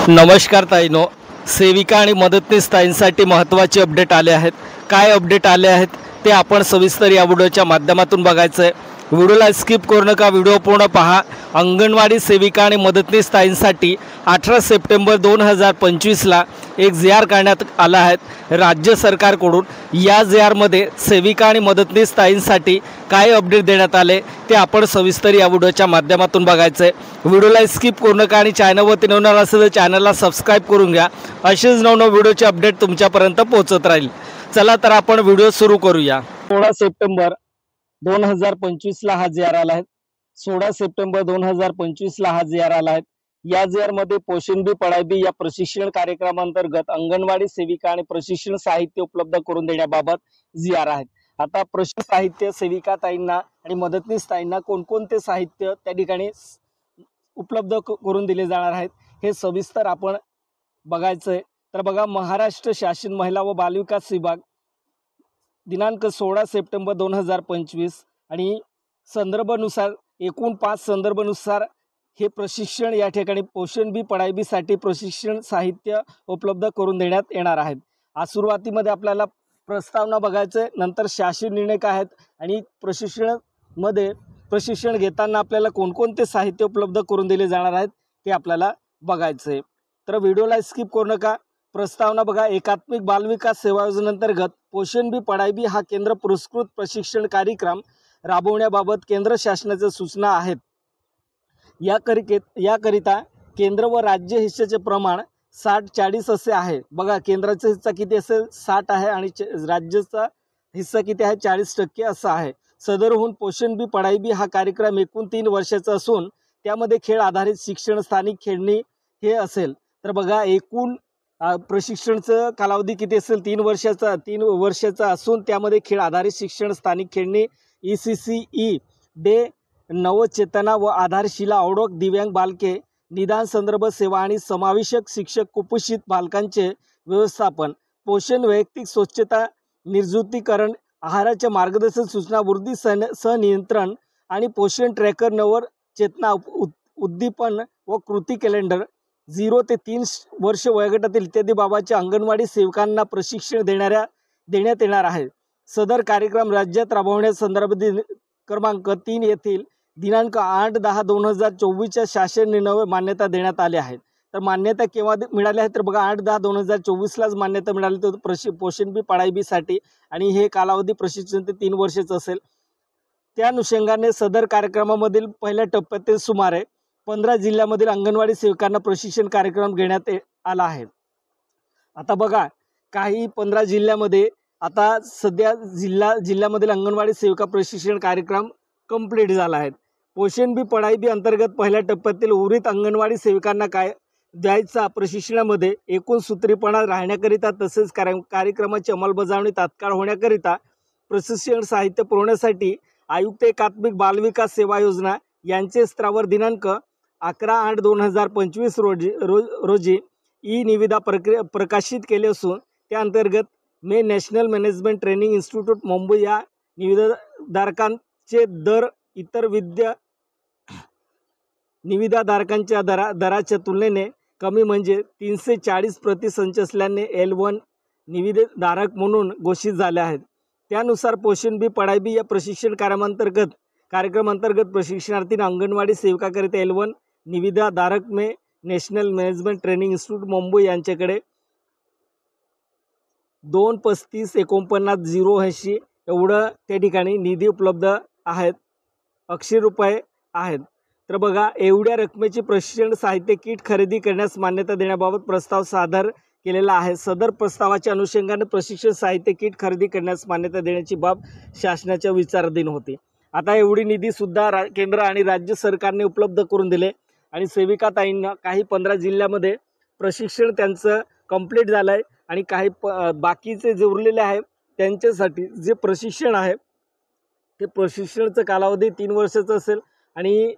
नमस्कार ताईनो, सेविका आणि मदतनीस ताईंसाठी महत्त्वाचे अपडेट आले आहेत। काय अपडेट आले आहेत ते आपण सविस्तर या व्हिडिओच्या माध्यमातून बघायचं आहे। व्हिडिओला स्किप करू नका, व्हिडिओ पूर्ण पहा। अंगणवाडी सेविका आणि मदतनीस ताईंसाठी 18 सप्टेंबर 2025ला एक जी.आर. काढण्यात आला आहे राज्य सरकारकडून। या जी.आर.मध्ये सेविका आणि मदतनीस ताईंसाठी काय अपडेट देण्यात आले ते आपण सविस्तर या व्हिडिओच्या माध्यमातून बघायचं आहे। व्हिडिओला स्किप करू नका आणि चॅनलवरती नवीन असेल तर चॅनलला सबस्क्राईब करून घ्या। असेच नवनवीन व्हिडिओचे अपडेट तुमच्यापर्यंत पोहोचत राहील। चला तर आपण व्हिडिओ सुरू करूया। 16 सप्टेंबर 2025ला हा जी.आर. आला आहे। 16 सप्टेंबर 2025ला हा जी.आर. आला आहे। या जी.आर. मध्ये पोषण भी पढ़ाई भी या प्रशिक्षण कार्यक्रमांतर्गत अंगणवाडी सेविका आणि प्रशिक्षण साहित्य उपलब्ध करून देण्याबाबत जी.आर. आहे। आता प्रशिक्षण साहित्य सेविका ताईंना आणि मदतनीस ताईंना कोणकोणते साहित्य त्या ठिकाणी उपलब्ध करून दिले जाणार आहेत हे सविस्तर आपण बघायचंय। तर बघा, महाराष्ट्र शासन महिला व बालविकास विभाग दिनांक 16 सप्टेंबर 2025 आणि संदर्भानुसार एकूण 5 संदर्भानुसार हे प्रशिक्षण या ठिकाणी पोषण भी पढ़ाई भी साठी प्रशिक्षण साहित्य उपलब्ध करून देण्यात येणार आहेत। आज सुरुवातीमध्ये आपल्याला प्रस्तावना बघायचं आहे, नंतर शासन निर्णय काय आहेत आणि प्रशिक्षण घेताना आपल्याला कोणकोणते साहित्य उपलब्ध करून दिले जाणार आहेत ते आपल्याला बघायचं आहे। तर व्हिडिओला स्किप करू नका। प्रस्तावना बघा, एकात्मिक बालविकास सेवा योजनेअंतर्गत पोषण भी पढ़ाई भी हा केंद्र पुरस्कृत प्रशिक्षण कार्यक्रम राबवण्याबाबत केंद्र शासनाच्या सूचना आहेत। याकरिता केंद्र व राज्य हिस्सेचे प्रमाण 60-40 असे आहे। बघा, केंद्राचा हिस्सा किती असेल 60 आहे आणि राज्याचा हिस्सा किती आहे 40% असा आहे। सदरहून पोषण भी पढ़ाई भी हा कार्यक्रम एकूण 3 वर्षाचा असून त्यामध्ये खेळ आधारित शिक्षण, स्थानिक खेळणी हे असेल। तर बघा, एकूण प्रशिक्षणाचा कालावधी किती असेल 3 वर्षाचा असून त्यामध्ये खेळ आधारित शिक्षण, स्थानिक खेळणी, ECCE डे, नवचेतना व आधारशिला ओळख, दिव्यांग बालके, निदान संदर्भ सेवा आणि समावेशक शिक्षक, कुपोषित बालकांचे व्यवस्थापन, पोषण, वैयक्तिक स्वच्छता, निर्जंतुकीकरण, आहाराच्या मार्गदर्शन सूचना, वृद्धी सनियंत्रण आणि पोषण ट्रॅकर, नवर चेतना उद्दीपन व कृती कॅलेंडर, 0 ते 3 वर्ष वयोगटातील इत्यादी बाबतच्या अंगणवाडी सेवकांना प्रशिक्षण देण्यात येणार आहे। सदर कार्यक्रम राज्यात राबवण्यासंदर्भात क्रमांक 3 येथील दिनांक 8-10-2024च्या शासन निर्णय मान्यता देण्यात आली आहे। तर मान्यता केव्हा मिळाली आहे तर बघा, 8-10-2024लाच मान्यता मिळाली होती पोषण भी पढ़ाई भी साठी आणि हे कालावधी प्रशिक्षण ते 3 वर्षाचं असेल। त्या अनुषंगाने सदर कार्यक्रमामधील पहिल्या टप्प्यातील सुमारे 15 जिल्ह्यांमधील अंगणवाडी सेवकांना प्रशिक्षण कार्यक्रम घेण्यात आला आहे। आता बघा, काही 15 जिल्ह्यामध्ये आता सध्या जिल्ह्यामधील अंगणवाडी सेविका प्रशिक्षण कार्यक्रम कंप्लीट झाला आहे। पोषण भी पढ़ाई भी अंतर्गत पहिल्या टप्प्यातील उर्वरित अंगणवाडी सेविकांना काय द्यायचा प्रशिक्षणामध्ये एकूण सूत्रीपणा राहण्याकरिता तसेच कार्यक्रमाची अंमलबजावणी तात्काळ होण्याकरिता प्रशिक्षण साहित्य पुरवण्यासाठी आयुक्त एकात्मिक बालविकास सेवा योजना यांचे स्तरावर दिनांक 11/8/2025 रोजी निविदा प्रकाशित केले असून त्या अंतर्गत national management training institute Mumbai या निविदाधारकांचे दर इतर निविदाधारकांच्या दराच्या तुलनेने कमी म्हणजे 340 प्रति संच असल्याने L1 निविदाधारक म्हणून घोषित झाले आहेत। त्यानुसार पोषण भी पढ़ाई भी या प्रशिक्षण कार्यक्रमांतर्गत प्रशिक्षणार्थी अंगणवाडी सेविकाकरिता L1 निविदाधारक national management training institute Mumbai यांच्याकडे 23549,080 एवढं त्या ठिकाणी निधी उपलब्ध आहेत, अक्षर रुपये आहेत। तर बघा, एवढ्या रकमेची प्रशिक्षण साहित्य किट खरेदी करण्यास मान्यता देण्याबाबत प्रस्ताव सादर केलेला आहे। सदर प्रस्तावाच्या अनुषंगाने प्रशिक्षण साहित्य किट खरेदी करण्यास मान्यता देण्याची बाब शासनाच्या विचाराधीन होती। आता एवढी निधी सुद्धा केंद्र आणि राज्य सरकारने उपलब्ध करून दिले आणि सेविका ताईंना काही 15 जिल्ह्यामध्ये प्रशिक्षण त्यांचं कंप्लीट झालं आहे आणि काही बाकीचे जे उरलेले आहे त्यांच्यासाठी जे प्रशिक्षण आहे ते प्रशिक्षणाचा कालावधी 3 वर्षाचा असेल आणि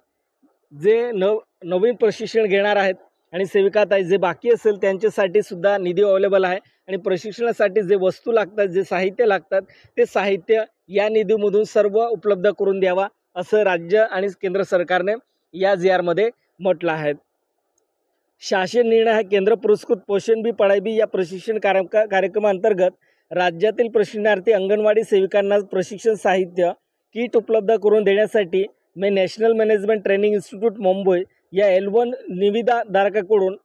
जे नवीन प्रशिक्षण घेणार आहेत आणि सेविका ताई जे बाकी असेल त्यांच्यासाठी सुद्धा निधी अवेलेबल आहे आणि प्रशिक्षणासाठी जे वस्तू लागतात, जे साहित्य लागतात ते साहित्य या निधीमधून सर्व उपलब्ध करून द्यावा असं राज्य आणि केंद्र सरकारने या जी.आर. मध्ये म्हटलं आहे। शासन निर्णय हा केंद्र पुरस्कृत पोषण बी पढ़ाई बी या प्रशिक्षण कार्यक्रमांतर्गत राज्यातील प्रशिक्षणार्थी अंगणवाडी सेविकांना प्रशिक्षण साहित्य किट उपलब्ध करून देण्यासाठी मी national management training institute Mumbai या L1 निविदाधारकाकडून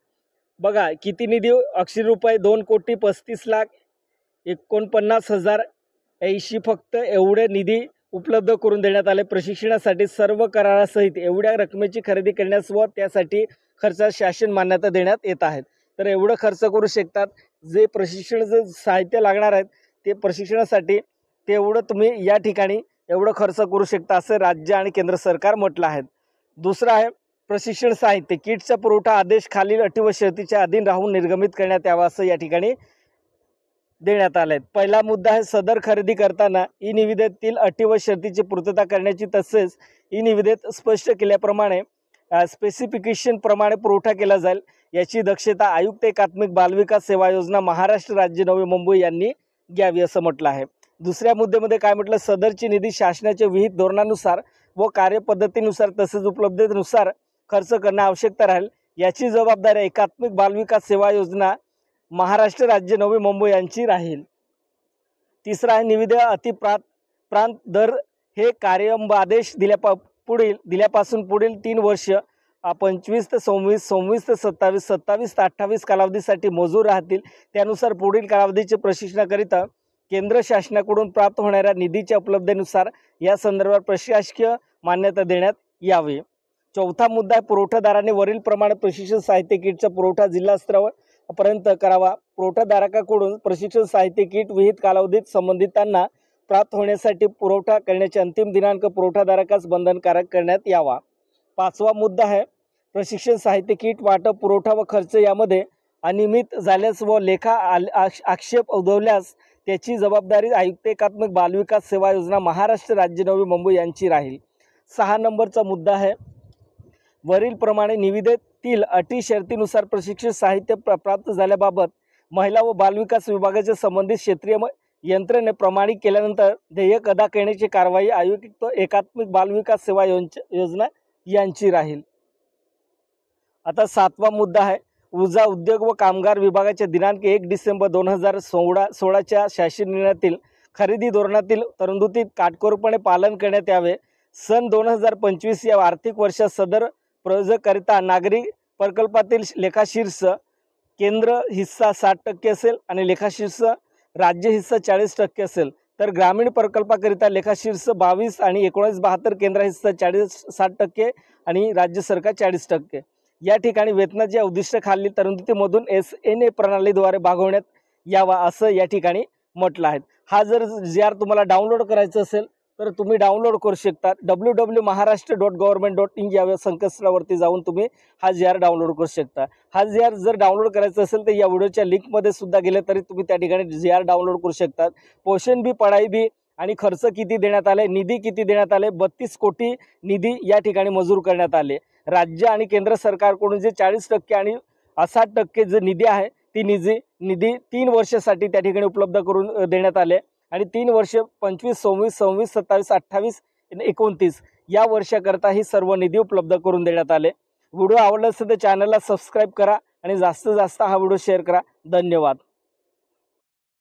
बघा किती निधी अक्षरी रुपये 2,35,49,080 फक्त एवढे निधी उपलब्ध करून देण्यात आले। प्रशिक्षणासाठी सर्व करारासहित एवढ्या रकमेची खरेदी करण्यास व त्यासाठी खर्चास शासन मान्यता देण्यात येत आहे। तर एवढं खर्च करू शकतात। जे प्रशिक्षणाचं साहित्य लागणार आहे ते प्रशिक्षणासाठी तेवढं तुम्ही या ठिकाणी एवढं खर्च करू शकता असं राज्य आणि केंद्र सरकार म्हटलं आहे। दुसरं आहे प्रशिक्षण साहित्य किटचा पुरवठा आदेश खालील अटी व शर्तीच्या अधीन राहून निर्गमित करण्यात यावा असं या ठिकाणी देण्यात आले। पहिला मुद्दा आहे सदर खरेदी करताना ई निविदेतील अटी व शर्तीची पूर्तता करण्याची तसेच ई निविदेत स्पष्ट केल्याप्रमाणे स्पेसिफिकेशन प्रमाणे पुरवठा केला जाईल याची दक्षता आयुक्त एकात्मिक बालविकास सेवा योजना महाराष्ट्र राज्य नवी मुंबई यांनी घ्यावी असं म्हटलं आहे। दुसऱ्या मुद्द्यामध्ये काय म्हटलं सदरची निधी शासनाच्या विहित धोरणानुसार व कार्यपद्धतीनुसार तसेच उपलब्धतेनुसार खर्च करणे आवश्यकता राहील याची जबाबदारी एकात्मिक बालविकास सेवा योजना महाराष्ट्र राज्य नवी मुंबई यांची राहील। तिसरा आहे निविदा प्रांत दर हे कार्यआदेश दिल्यापासून पुढील 3 वर्ष 25 ते 26 26 ते 27 27 ते 28 कालावधीसाठी मंजूर राहतील। त्यानुसार पुढील कालावधीचे प्रशिक्षणाकरिता केंद्र शासनाकडून प्राप्त होणाऱ्या निधीच्या उपलब्धतेनुसार या संदर्भात प्रशासकीय मान्यता देण्यात यावी। चौथा मुद्दा पुरवठादाराने वरील प्रमाणे प्रशिक्षण साहित्य किटचा पुरवठा जिल्हा स्तरापर्यंत करावा। पुरवठादाराकडून प्रशिक्षण साहित्य किट विहित कालावधीत संबंधितांना प्राप्त होण्यासाठी पुरवठा करण्याचे अंतिम दिनांक पुरवठादारास बंधनकारक करण्यात यावा। पाचवा मुद्दा आहे प्रशिक्षण साहित्य किट वाटप पुरवठा व खर्च यामध्ये अनियमित झाल्यास व लेखा आक्षेप उद्भवल्यास त्याची जबाबदारी आयुक्त एकात्मिक बालविकास सेवा योजना महाराष्ट्र राज्य नवी मुंबई यांची राहील। 6 नंबरचा मुद्दा आहे वरील प्रमाणे निविदेतील अटी शर्तीनुसार प्रशिक्षण साहित्य प्राप्त झाल्याबाबत महिला व बालविकास विभागाच्या संबंधित क्षेत्रीय यंत्रणे प्रमाणित केल्यानंतर देयक अदा करण्याची कारवाई आयुक्त एकात्मिक बालविकास सेवा योजना यांची राहील। आता 7वा मुद्दा आहे ऊर्जा उद्योग व कामगार विभागाच्या दिनांक 1 डिसेंबर 2016च्या शासन निर्णयातील खरेदी धोरणातील तरतुदीत काटेकोरपणे पालन करण्यात यावे। सन 2025 या आर्थिक वर्षात सदर प्रयोजकरिता नागरी प्रकल्पातील लेखाशीर्ष केंद्र हिस्सा 60% असेल आणि लेखाशीर्ष राज्य हिस्सा 40% असेल तर ग्रामीण प्रकल्पाकरिता लेखाशीर्ष 22 आणि 1972 केंद्र हिस्सा 60% आणि राज्य सरकार 40%। या ठिकाणी वेतनाच्या उद्दिष्टाखालील तरतुदीमधून SNA प्रणालीद्वारे भागवण्यात यावा असं या ठिकाणी म्हटलं आहे। हा जर GR तुम्हाला डाउनलोड करायचं असेल तर तुम्ही डाउनलोड करू शकता www.maharashtra.government.in या संकेतस्थळावरती जाऊन तुम्ही हा GR डाउनलोड करू शकता। हा GR जर डाउनलोड करायचा असेल तर या व्हिडिओच्या लिंकमध्ये सुद्धा गेले तरी तुम्ही त्या ठिकाणी GR डाउनलोड करू शकता। पोषण बी पढ़ाई बी आणि खर्च किती देण्यात आले निधी किती देण्यात आले 32 कोटी निधी या ठिकाणी मंजूर करण्यात आले। राज्य आणि केंद्र सरकारकडून जे 40% आणि 60% जे निधी आहे ती निधी 3 वर्षासाठी त्या ठिकाणी उपलब्ध करून देण्यात आले आणि 3 वर्ष 25 26 26 27 28 29 या वर्षाकरता ही सर्व निधी उपलब्ध करून देण्यात आले। व्हिडिओ आवडला असेल तर चॅनलला सबस्क्राईब करा आणि जास्तीत जास्त हा व्हिडिओ शेअर करा। धन्यवाद।